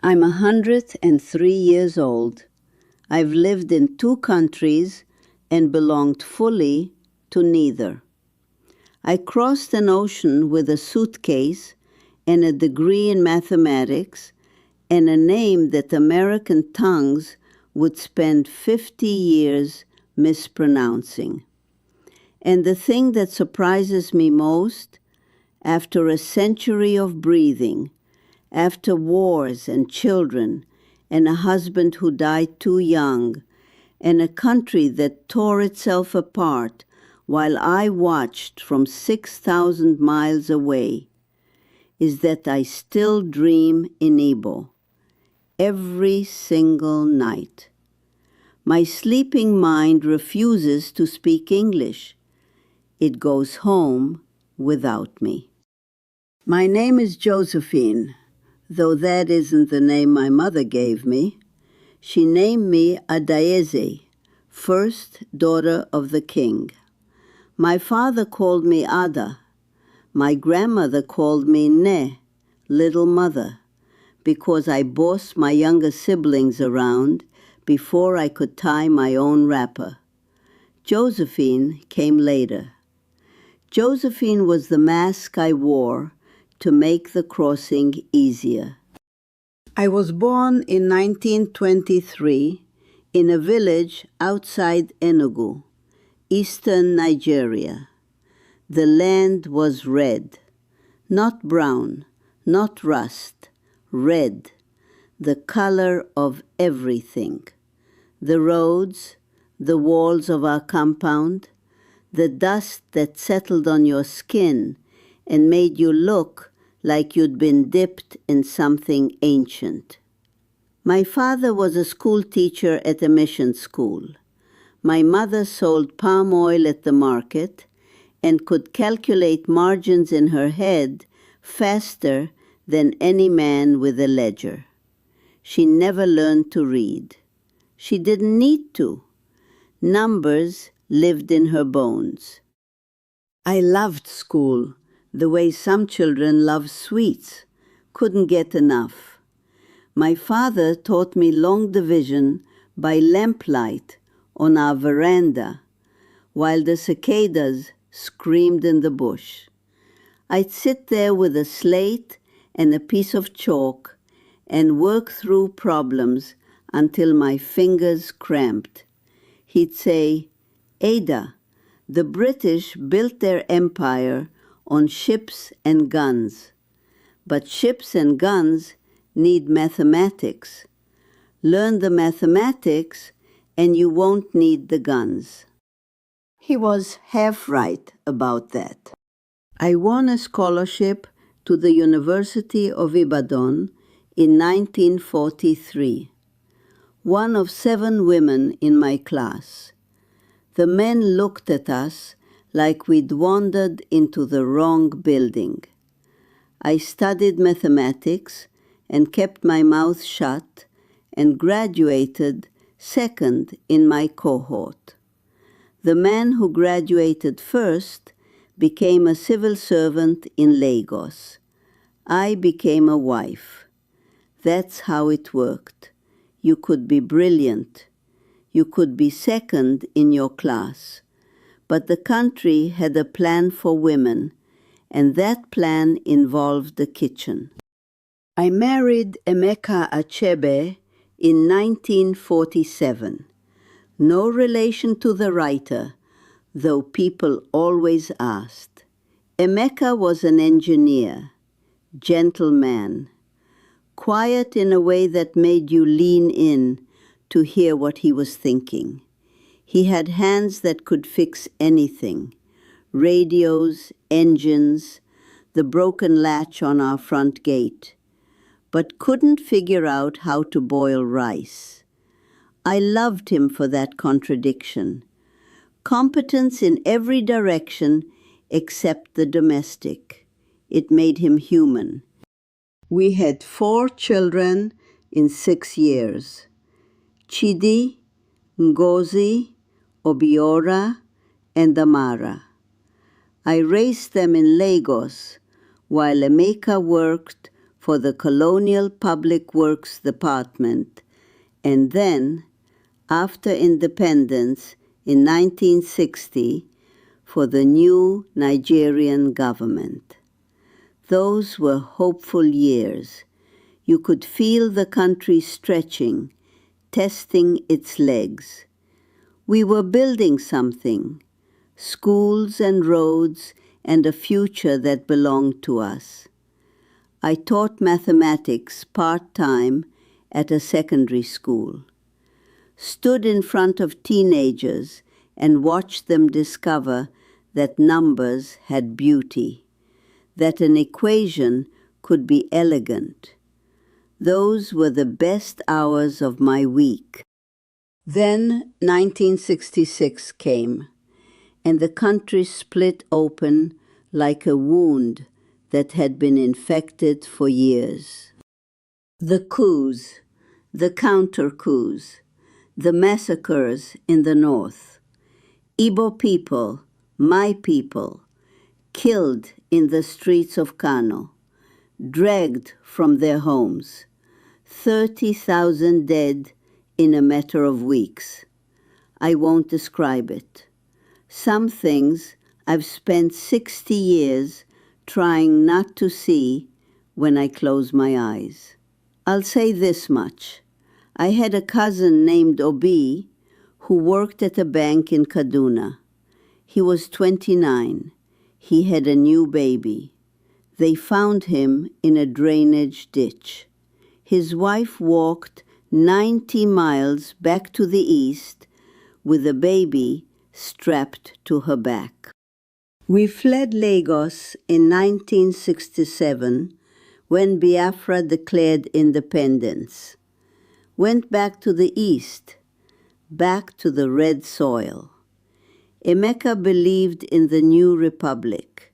I'm 103 years old. I've lived in 2 countries and belonged fully to neither. I crossed an ocean with a suitcase and a degree in mathematics and a name that American tongues would spend 50 years mispronouncing. And the thing that surprises me most, after a century of breathing, after wars and children, and a husband who died too young, and a country that tore itself apart while I watched from 6,000 miles away, is that I still dream in Igbo every single night. My sleeping mind refuses to speak English. It goes home without me. My name is Josephine, though that isn't the name my mother gave me. She named me Adaeze, first daughter of the king. My father called me Ada. My grandmother called me Ne, little mother, because I bossed my younger siblings around before I could tie my own wrapper. Josephine came later. Josephine was the mask I wore to make the crossing easier. I was born in 1923 in a village outside Enugu, eastern Nigeria. The land was red, not brown, not rust, red, the color of everything. The roads, the walls of our compound, the dust that settled on your skin and made you look like you'd been dipped in something ancient. My father was a school teacher at a mission school. My mother sold palm oil at the market and could calculate margins in her head faster than any man with a ledger. She never learned to read. She didn't need to. Numbers lived in her bones. I loved school the way some children love sweets, couldn't get enough. My father taught me long division by lamplight on our veranda, while the cicadas screamed in the bush. I'd sit there with a slate and a piece of chalk and work through problems until my fingers cramped. He'd say, "Ada, the British built their empire on ships and guns. But ships and guns need mathematics. Learn the mathematics and you won't need the guns." He was half right about that. I won a scholarship to the University of Ibadan in 1943, one of 7 women in my class. The men looked at us like we'd wandered into the wrong building. I studied mathematics and kept my mouth shut and graduated second in my cohort. The man who graduated first became a civil servant in Lagos. I became a wife. That's how it worked. You could be brilliant. You could be second in your class. But the country had a plan for women, and that plan involved the kitchen. I married Emeka Achebe in 1947. No relation to the writer, though people always asked. Emeka was an engineer, gentleman, quiet in a way that made you lean in to hear what he was thinking. He had hands that could fix anything, radios, engines, the broken latch on our front gate, but couldn't figure out how to boil rice. I loved him for that contradiction. Competence in every direction except the domestic. It made him human. We had 4 children in 6 years. Chidi, Ngozi, Obiora, and Amara. I raised them in Lagos while Emeka worked for the Colonial Public Works Department, and then, after independence in 1960, for the new Nigerian government. Those were hopeful years. You could feel the country stretching, testing its legs. We were building something, schools and roads and a future that belonged to us. I taught mathematics part-time at a secondary school, stood in front of teenagers and watched them discover that numbers had beauty, that an equation could be elegant. Those were the best hours of my week. Then 1966 came, and the country split open like a wound that had been infected for years. The coups, the counter-coups, the massacres in the north. Igbo people, my people, killed in the streets of Kano, dragged from their homes. 30,000 dead in a matter of weeks. I won't describe it. Some things I've spent 60 years trying not to see when I close my eyes. I'll say this much. I had a cousin named Obi who worked at a bank in Kaduna. He was 29. He had a new baby. They found him in a drainage ditch. His wife walked 90 miles back to the east with a baby strapped to her back. We fled Lagos in 1967 when Biafra declared independence. Went back to the east, back to the red soil. Emeka believed in the new republic.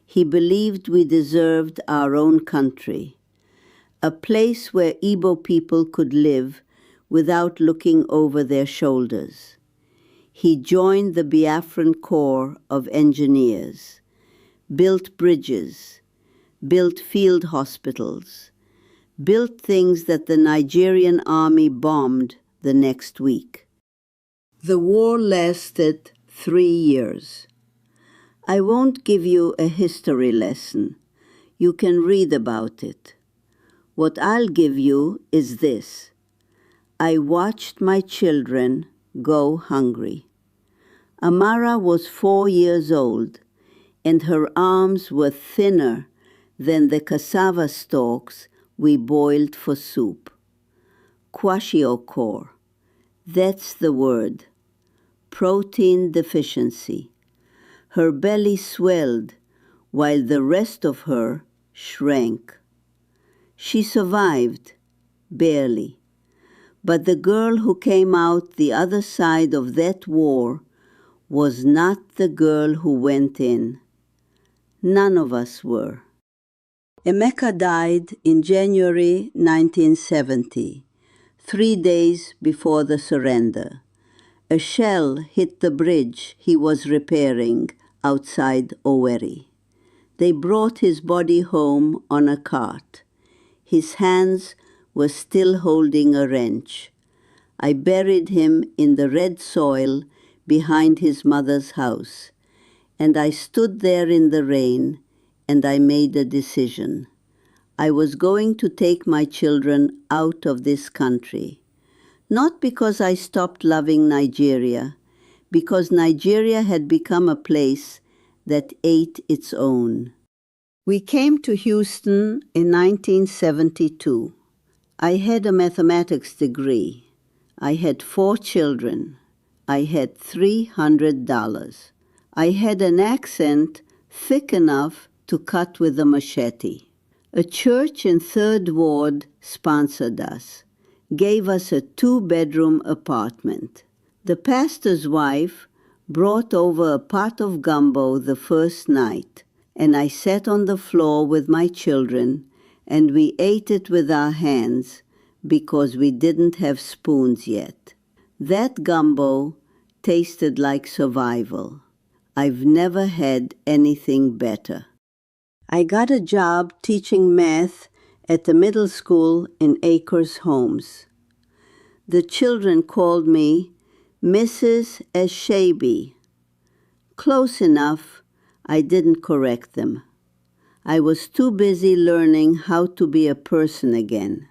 He believed we deserved our own country, a place where Igbo people could live without looking over their shoulders. He joined the Biafran Corps of Engineers, built bridges, built field hospitals, built things that the Nigerian army bombed the next week. The war lasted 3 years. I won't give you a history lesson. You can read about it. What I'll give you is this. I watched my children go hungry. Amara was 4 years old, and her arms were thinner than the cassava stalks we boiled for soup. Kwashiorkor, that's the word. Protein deficiency. Her belly swelled while the rest of her shrank. She survived, barely. But the girl who came out the other side of that war was not the girl who went in. None of us were. Emeka died in January 1970, 3 days before the surrender. A shell hit the bridge he was repairing outside Owerri. They brought his body home on a cart. His hands were still holding a wrench. I buried him in the red soil behind his mother's house, and I stood there in the rain, and I made a decision. I was going to take my children out of this country. Not because I stopped loving Nigeria, because Nigeria had become a place that ate its own. We came to Houston in 1972. I had a mathematics degree. I had 4 children. I had $300. I had an accent thick enough to cut with a machete. A church in 3rd Ward sponsored us, gave us a 2-bedroom apartment. The pastor's wife brought over a pot of gumbo the first night, and I sat on the floor with my children, and we ate it with our hands because we didn't have spoons yet. That gumbo tasted like survival. I've never had anything better. I got a job teaching math at the middle school in Acres Homes. The children called me Mrs. Eshaby. Close enough, I didn't correct them. I was too busy learning how to be a person again,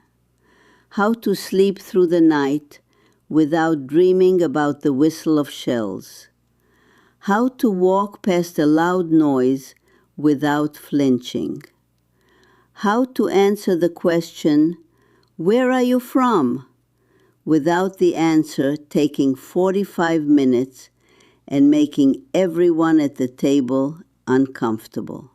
how to sleep through the night without dreaming about the whistle of shells, how to walk past a loud noise without flinching, how to answer the question, "Where are you from?" without the answer taking 45 minutes and making everyone at the table uncomfortable.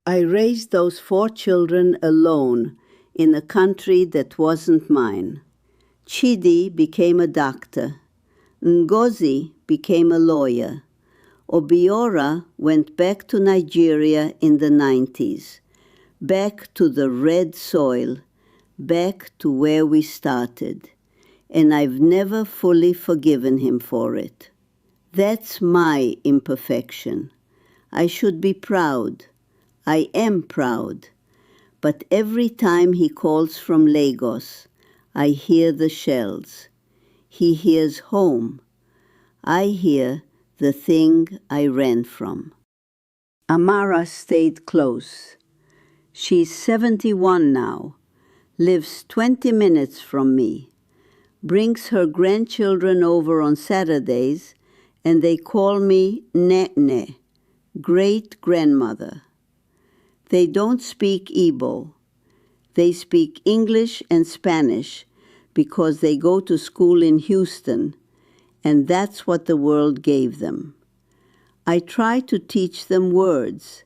I raised those 4 children alone in a country that wasn't mine. Chidi became a doctor. Ngozi became a lawyer. Obiora went back to Nigeria in the 90s, back to the red soil, back to where we started. And I've never fully forgiven him for it. That's my imperfection. I should be proud. I am proud. But every time he calls from Lagos, I hear the shells. He hears home. I hear the thing I ran from. Amara stayed close. She's 71 now, lives 20 minutes from me, brings her grandchildren over on Saturdays, and they call me Nene, great-grandmother. They don't speak Igbo. They speak English and Spanish because they go to school in Houston, and that's what the world gave them. I try to teach them words.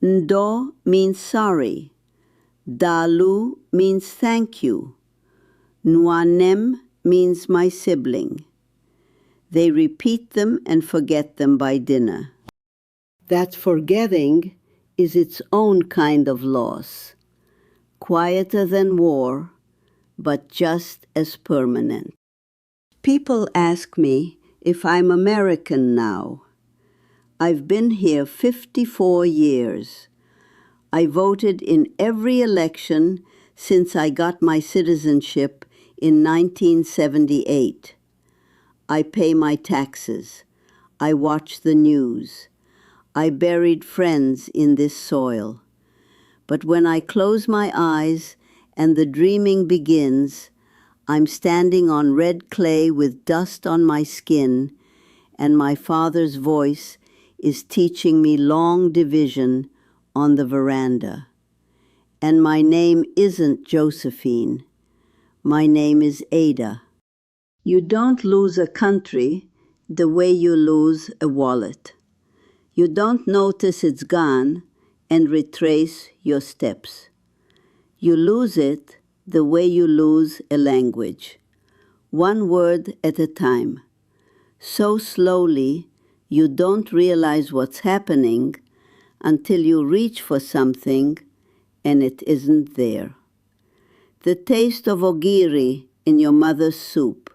Ndo means sorry. Dalu means thank you. Nwanem means my sibling. They repeat them and forget them by dinner. That forgetting is its own kind of loss, quieter than war, but just as permanent. People ask me if I'm American now. I've been here 54 years. I voted in every election since I got my citizenship in 1978. I pay my taxes. I watch the news. I buried friends in this soil. But when I close my eyes and the dreaming begins, I'm standing on red clay with dust on my skin, and my father's voice is teaching me long division on the veranda. And my name isn't Josephine. My name is Ada. You don't lose a country the way you lose a wallet. You don't notice it's gone and retrace your steps. You lose it the way you lose a language, one word at a time. So slowly, you don't realize what's happening until you reach for something and it isn't there. The taste of ogiri in your mother's soup,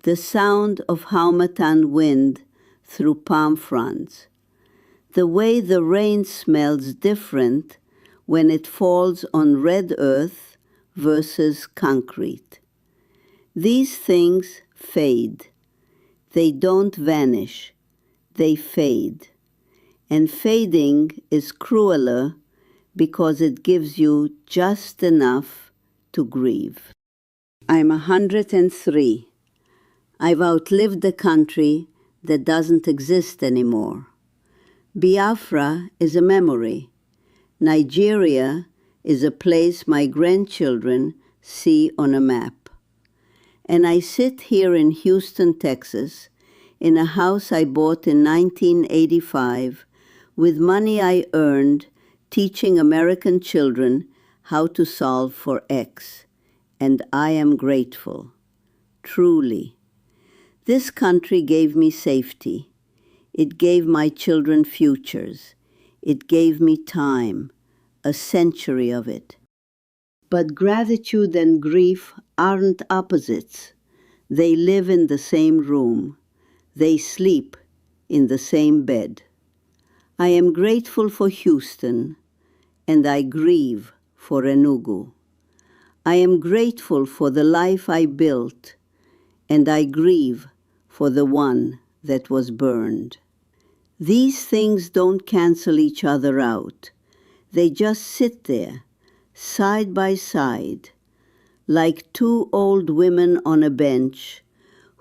the sound of Haumatan wind through palm fronds, the way the rain smells different when it falls on red earth versus concrete. These things fade. They don't vanish. They fade. And fading is crueler because it gives you just enough to grieve. I'm 103. I've outlived the country that doesn't exist anymore. Biafra is a memory. Nigeria is a place my grandchildren see on a map. And I sit here in Houston, Texas, in a house I bought in 1985 with money I earned teaching American children how to solve for X. And I am grateful, truly. This country gave me safety. It gave my children futures. It gave me time, a century of it. But gratitude and grief aren't opposites. They live in the same room. They sleep in the same bed. I am grateful for Houston, and I grieve for Enugu. I am grateful for the life I built, and I grieve for the one that was burned. These things don't cancel each other out. They just sit there, side by side, like two old women on a bench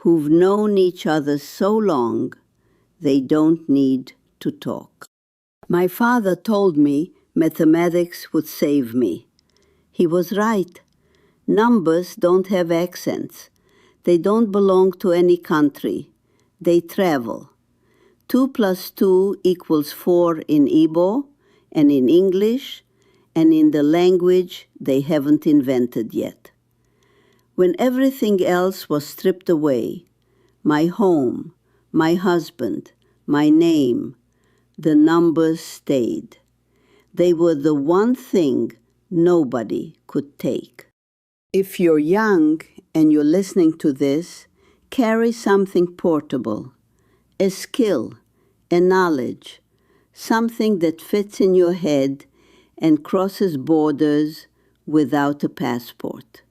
who've known each other so long they don't need to talk. My father told me mathematics would save me. He was right. Numbers don't have accents. They don't belong to any country. They travel. 2 plus 2 equals 4 in Igbo and in English and in the language they haven't invented yet. When everything else was stripped away, my home, my husband, my name, the numbers stayed. They were the one thing nobody could take. If you're young and you're listening to this, carry something portable, a skill, a knowledge, something that fits in your head and crosses borders without a passport.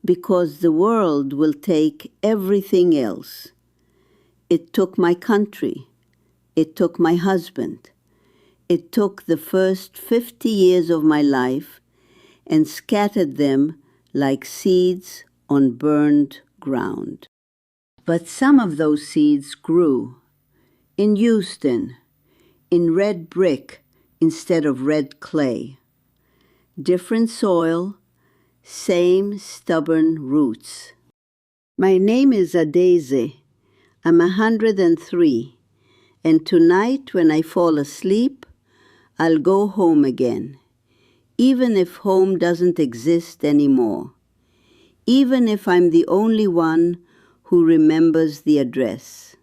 Because the world will take everything else. It took my country. It took my husband. It took the first 50 years of my life and scattered them like seeds on burned ground. But some of those seeds grew in Houston, in red brick instead of red clay. Different soil, same stubborn roots. My name is Adaeze. I'm 103, and tonight when I fall asleep, I'll go home again, even if home doesn't exist anymore, even if I'm the only one who remembers the address.